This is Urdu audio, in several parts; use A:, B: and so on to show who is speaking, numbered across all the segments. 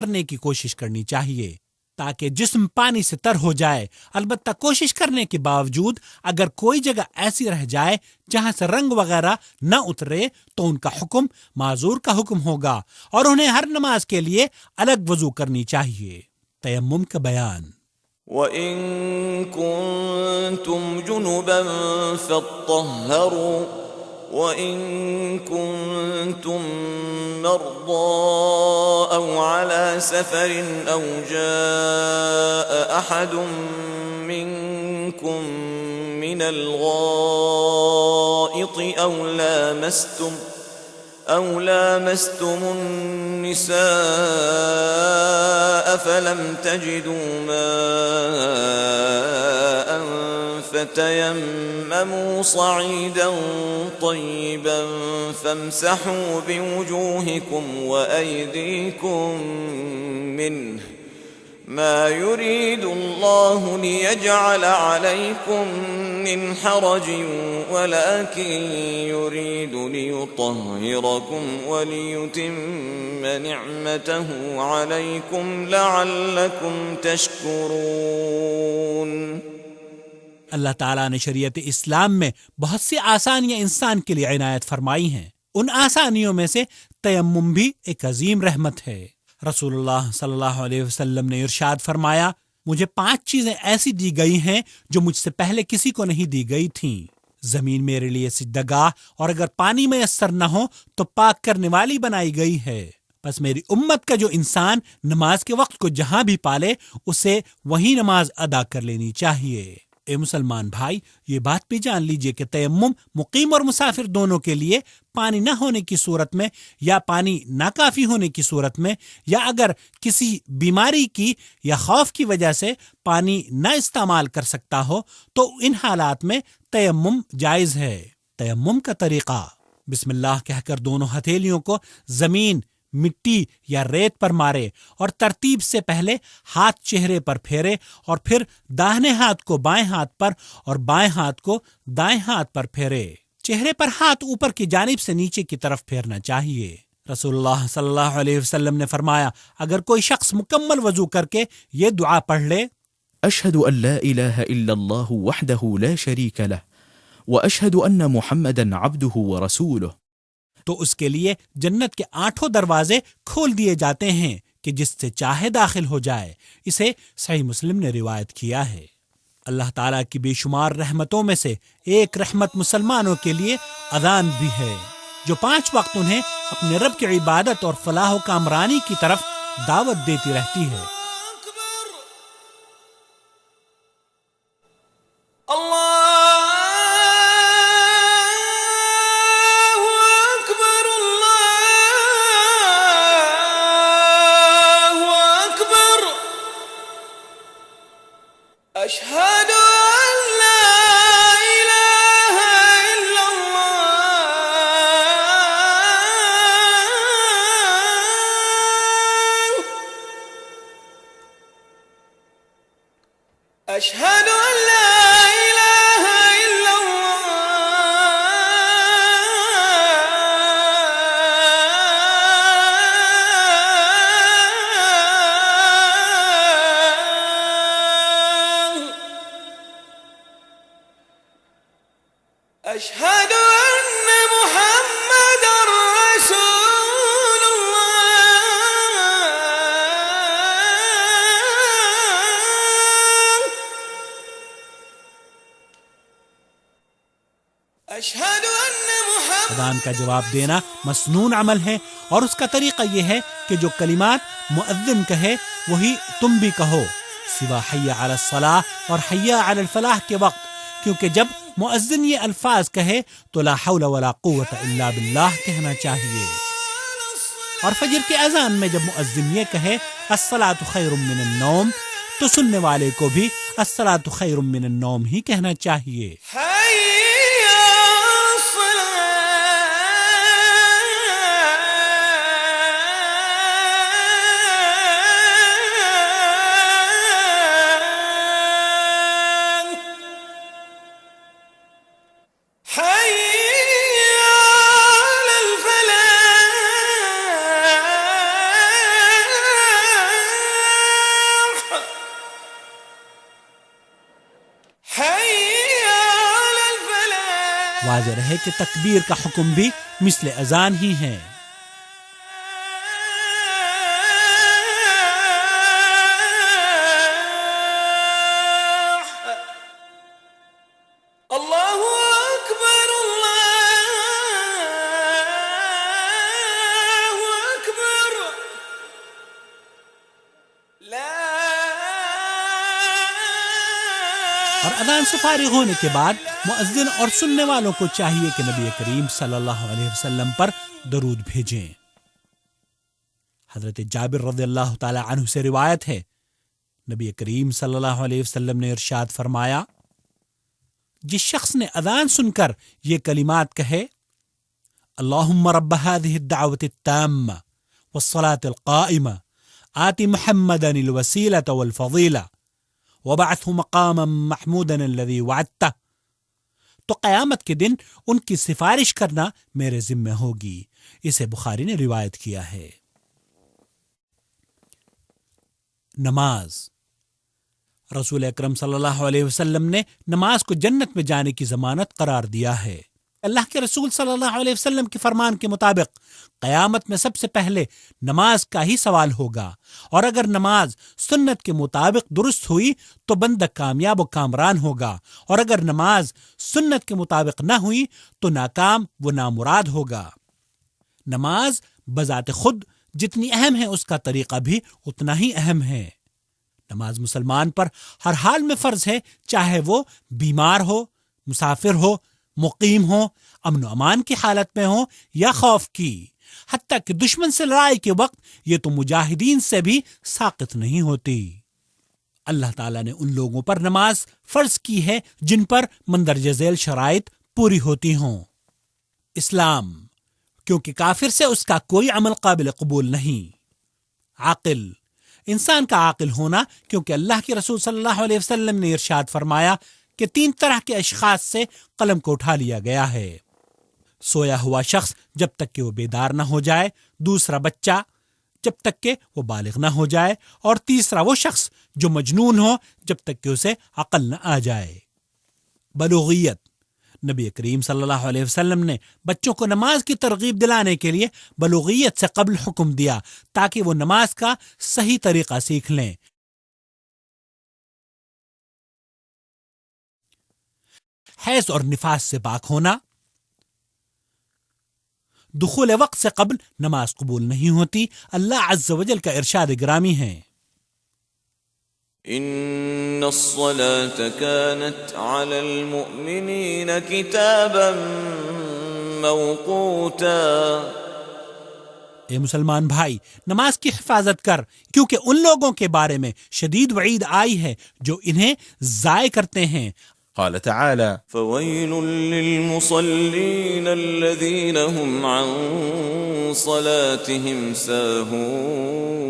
A: کرنے کی کوشش کرنی چاہیے تاکہ جسم پانی سے تر ہو جائے۔ البتہ کوشش کرنے کے باوجود اگر کوئی جگہ ایسی رہ جائے جہاں سے رنگ وغیرہ نہ اترے تو ان کا حکم معذور کا حکم ہوگا اور انہیں ہر نماز کے لیے الگ وضو کرنی چاہیے۔ تیمم کا بیان۔
B: وَإِن كُنتُمْ جُنُبًا فَاطَّهَّرُوا وَإِن كُنتُم مَّرْضَىٰ أَوْ عَلَىٰ سَفَرٍ أَوْ جَاءَ أَحَدٌ مِّنكُم مِّنَ الْغَائِطِ أَوْ لَامَسْتُمُ النِّسَاءَ فَلَمْ تَجِدُوا مَاءً فَتَيَمَّمُوا صَعِيدًا طَيِّبًا فَامْسَحُوا بِوُجُوهِكُمْ وَأَيْدِيكُمْ مِنْهُ مَا يُرِيدُ اللَّهُ لِيَجْعَلَ عَلَيْكُمْ مِنْ حَرَجٍ وَلَكِنْ يُرِيدُ لِيُطَهِّرَكُمْ وَلِيُتِمَّ نِعْمَتَهُ عَلَيْكُمْ لَعَلَّكُمْ تَشْكُرُونَ۔
A: اللہ تعالیٰ نے شریعت اسلام میں بہت سی آسانیاں انسان کے لیے عنایت فرمائی ہیں۔ ان آسانیوں میں سے تیمم بھی ایک عظیم رحمت ہے۔ رسول اللہ صلی اللہ علیہ وسلم نے ارشاد فرمایا، مجھے 5 چیزیں ایسی دی گئی ہیں جو مجھ سے پہلے کسی کو نہیں دی گئی تھیں۔ زمین میرے لیے سجدہ گاہ اور اگر پانی میسر نہ ہو تو پاک کرنے والی بنائی گئی ہے۔ پس میری امت کا جو انسان نماز کے وقت کو جہاں بھی پالے اسے وہی نماز ادا کر لینی چاہیے۔ اے مسلمان بھائی، یہ بات بھی جان لیجئے کہ تیمم مقیم اور مسافر دونوں کے لیے پانی نہ ہونے کی صورت میں یا پانی ناکافی ہونے کی صورت میں یا اگر کسی بیماری کی یا خوف کی وجہ سے پانی نہ استعمال کر سکتا ہو تو ان حالات میں تیمم جائز ہے۔ تیمم کا طریقہ: بسم اللہ کہہ کر دونوں ہتھیلیوں کو زمین، مٹی یا ریت پر مارے اور ترتیب سے پہلے ہاتھ چہرے پر پھیرے اور پھر داہنے ہاتھ کو بائیں ہاتھ پر اور بائیں ہاتھ کو دائیں ہاتھ پر پھیرے۔ چہرے پر ہاتھ اوپر کی جانب سے نیچے کی طرف پھیرنا چاہیے۔ رسول اللہ صلی اللہ علیہ وسلم نے فرمایا، اگر کوئی شخص مکمل وضو کر کے یہ دعا پڑھ لے،
C: اشہد ان لا الہ الا اللہ وحدہ لا شریک لہ واشہد ان محمدا عبدہ ورسولہ،
A: تو اس کے لیے جنت کے 8 دروازے کھول دیے جاتے ہیں کہ جس سے چاہے داخل ہو جائے۔ اسے صحیح مسلم نے روایت کیا ہے۔ اللہ تعالیٰ کی بے شمار رحمتوں میں سے ایک رحمت مسلمانوں کے لیے اذان بھی ہے، جو 5 وقت انہیں اپنے رب کی عبادت اور فلاح و کامرانی کی طرف دعوت دیتی رہتی ہے۔
B: أشهد أن لا إله إلا الله أشهد أن لا إله إلا أشهد أن محمد رسول الله أشهد أن محمد۔
A: اذان کا جواب دینا مسنون عمل ہے اور اس کا طریقہ یہ ہے کہ جو کلمات مؤذن کہے وہی تم بھی کہو، سوا حی علی الصلاح اور حی علی الفلاح کے وقت، کیونکہ جب مؤذن یہ الفاظ کہے تو لا حول ولا قوت الا باللہ کہنا چاہیے۔ اور فجر کے اذان میں جب مؤذن یہ کہے الصلاۃ خیر من النوم تو سننے والے کو بھی الصلاۃ خیر من النوم ہی کہنا چاہیے۔ واضح رہے کہ تکبیر کا حکم بھی مثل اذان ہی ہے۔
B: اللہ اکبر اللہ اکبر لا۔
A: اور اذان سے فارغ ہونے کے بعد مؤذن اور سننے والوں کو چاہیے کہ نبی کریم صلی اللہ علیہ وسلم پر درود بھیجیں۔ حضرت جابر رضی اللہ تعالی عنہ سے روایت ہے، نبی کریم صلی اللہ علیہ وسلم نے ارشاد فرمایا، جس شخص نے اذان سن کر یہ کلمات کہے، اللہم رب هذه الدعوة التامة والصلاة القائمة آت محمدا الوسيلة والفضيلة وبعثه مقاما محمودا الذي وعدته، تو قیامت کے دن ان کی سفارش کرنا میرے ذمہ ہوگی۔ اسے بخاری نے روایت کیا ہے۔ نماز، رسول اکرم صلی اللہ علیہ وسلم نے نماز کو جنت میں جانے کی ضمانت قرار دیا ہے۔ اللہ کے رسول صلی اللہ علیہ وسلم کے فرمان کے مطابق قیامت میں سب سے پہلے نماز کا ہی سوال ہوگا، اور اگر نماز سنت کے مطابق درست ہوئی تو بندہ کامیاب و کامران ہوگا، اور اگر نماز سنت کے مطابق نہ ہوئی تو ناکام و نامراد ہوگا۔ نماز بذات خود جتنی اہم ہے اس کا طریقہ بھی اتنا ہی اہم ہے۔ نماز مسلمان پر ہر حال میں فرض ہے، چاہے وہ بیمار ہو، مسافر ہو، مقیم ہو، امن و امان کی حالت میں ہو یا خوف کی، حتیٰ کہ دشمن سے لڑائی کے وقت یہ تو مجاہدین سے بھی ساقط نہیں ہوتی۔ اللہ تعالیٰ نے ان لوگوں پر نماز فرض کی ہے جن پر مندرجہ ذیل شرائط پوری ہوتی ہوں۔ اسلام، کیونکہ کافر سے اس کا کوئی عمل قابل قبول نہیں۔ عاقل، انسان کا عاقل ہونا، کیونکہ اللہ کے رسول صلی اللہ علیہ وسلم نے ارشاد فرمایا کہ 3 طرح کے اشخاص سے قلم کو اٹھا لیا گیا ہے: سویا ہوا شخص جب تک کہ وہ بیدار نہ ہو جائے، دوسرا بچہ جب تک کہ وہ بالغ نہ ہو جائے، اور تیسرا وہ شخص جو مجنون ہو جب تک کہ اسے عقل نہ آ جائے۔ بلوغیت، نبی کریم صلی اللہ علیہ وسلم نے بچوں کو نماز کی ترغیب دلانے کے لیے بلوغیت سے قبل حکم دیا تاکہ وہ نماز کا صحیح طریقہ سیکھ لیں۔ حیض اور نفاس سے پاک ہونا، دخول وقت سے قبل نماز قبول نہیں ہوتی۔ اللہ عز و جل کا ارشاد گرامی ہے،
B: ان الصلاة كانت على المؤمنين كتابا موقوتا۔
A: اے مسلمان بھائی، نماز کی حفاظت کر، کیونکہ ان لوگوں کے بارے میں شدید وعید آئی ہے جو انہیں ضائع کرتے ہیں۔
C: قال تعالى
B: فويل للمصلين الذين هم عن صلاتهم ساهون۔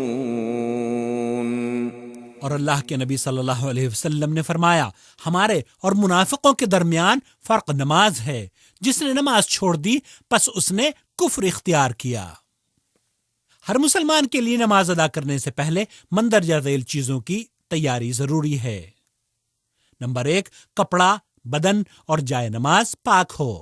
A: اور اللہ کے نبی صلی اللہ علیہ وسلم نے فرمایا، ہمارے اور منافقوں کے درمیان فرق نماز ہے، جس نے نماز چھوڑ دی پس اس نے کفر اختیار کیا۔ ہر مسلمان کے لیے نماز ادا کرنے سے پہلے مندرجہ ذیل چیزوں کی تیاری ضروری ہے۔ نمبر 1، کپڑا، بدن اور جائے نماز پاک ہو۔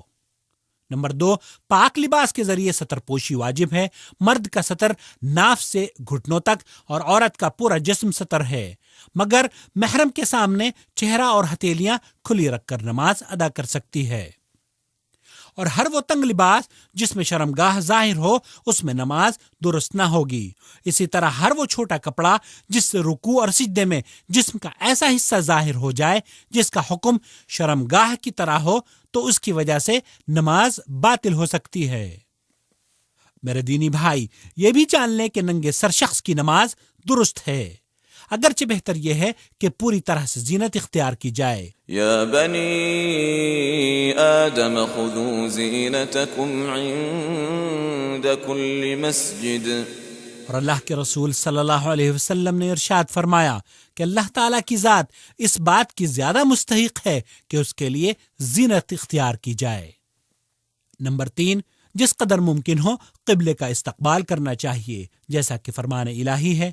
A: نمبر 2، پاک لباس کے ذریعے ستر پوشی واجب ہے۔ مرد کا ستر ناف سے گھٹنوں تک اور عورت کا پورا جسم ستر ہے، مگر محرم کے سامنے چہرہ اور ہتھیلیاں کھلی رکھ کر نماز ادا کر سکتی ہے۔ اور ہر وہ تنگ لباس جس میں شرمگاہ ظاہر ہو اس میں نماز درست نہ ہوگی۔ اسی طرح ہر وہ چھوٹا کپڑا جس سے رکوع اور سجدے میں جسم کا ایسا حصہ ظاہر ہو جائے جس کا حکم شرمگاہ کی طرح ہو تو اس کی وجہ سے نماز باطل ہو سکتی ہے۔ میرے دینی بھائی، یہ بھی جان لیں کہ ننگے سر شخص کی نماز درست ہے، اگرچہ بہتر یہ ہے کہ پوری طرح سے زینت اختیار کی جائے۔
B: یا بنی آدم خذوا زینتکم عند کل مسجد۔
A: اور اللہ کے رسول صلی اللہ علیہ وسلم نے ارشاد فرمایا کہ اللہ تعالیٰ کی ذات اس بات کی زیادہ مستحق ہے کہ اس کے لیے زینت اختیار کی جائے۔ نمبر 3، جس قدر ممکن ہو قبلے کا استقبال کرنا چاہیے، جیسا کہ فرمان الہی ہے،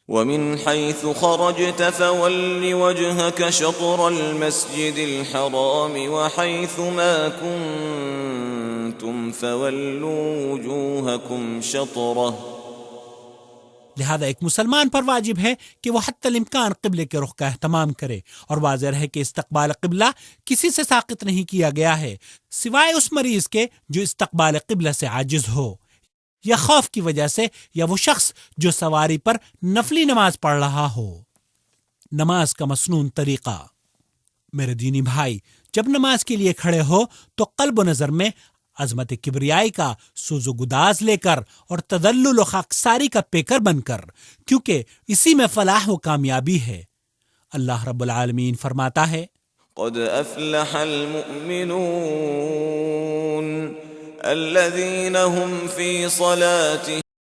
B: ومن حيث خرجت فول وجهك شطر المسجد الحرام وحيث ما كنتم فولوا وجوهكم شطره.
A: لہذا ایک مسلمان پر واجب ہے کہ وہ حتی الامکان قبلے کے رخ کا اہتمام کرے، اور واضح ہے کہ استقبال قبلہ کسی سے ساقط نہیں کیا گیا ہے سوائے اس مریض کے جو استقبال قبلہ سے عاجز ہو، یا خوف کی وجہ سے، یا وہ شخص جو سواری پر نفلی نماز پڑھ رہا ہو۔ نماز کا مسنون طریقہ۔ میرے دینی بھائی، جب نماز کے لیے کھڑے ہو تو قلب و نظر میں عظمت کبریائی کا سوز و گداز لے کر اور تذلل و خاکساری کا پیکر بن کر، کیونکہ اسی میں فلاح و کامیابی ہے۔ اللہ رب العالمین فرماتا ہے
B: قد افلح المؤمنون الذين هم في صلاتهم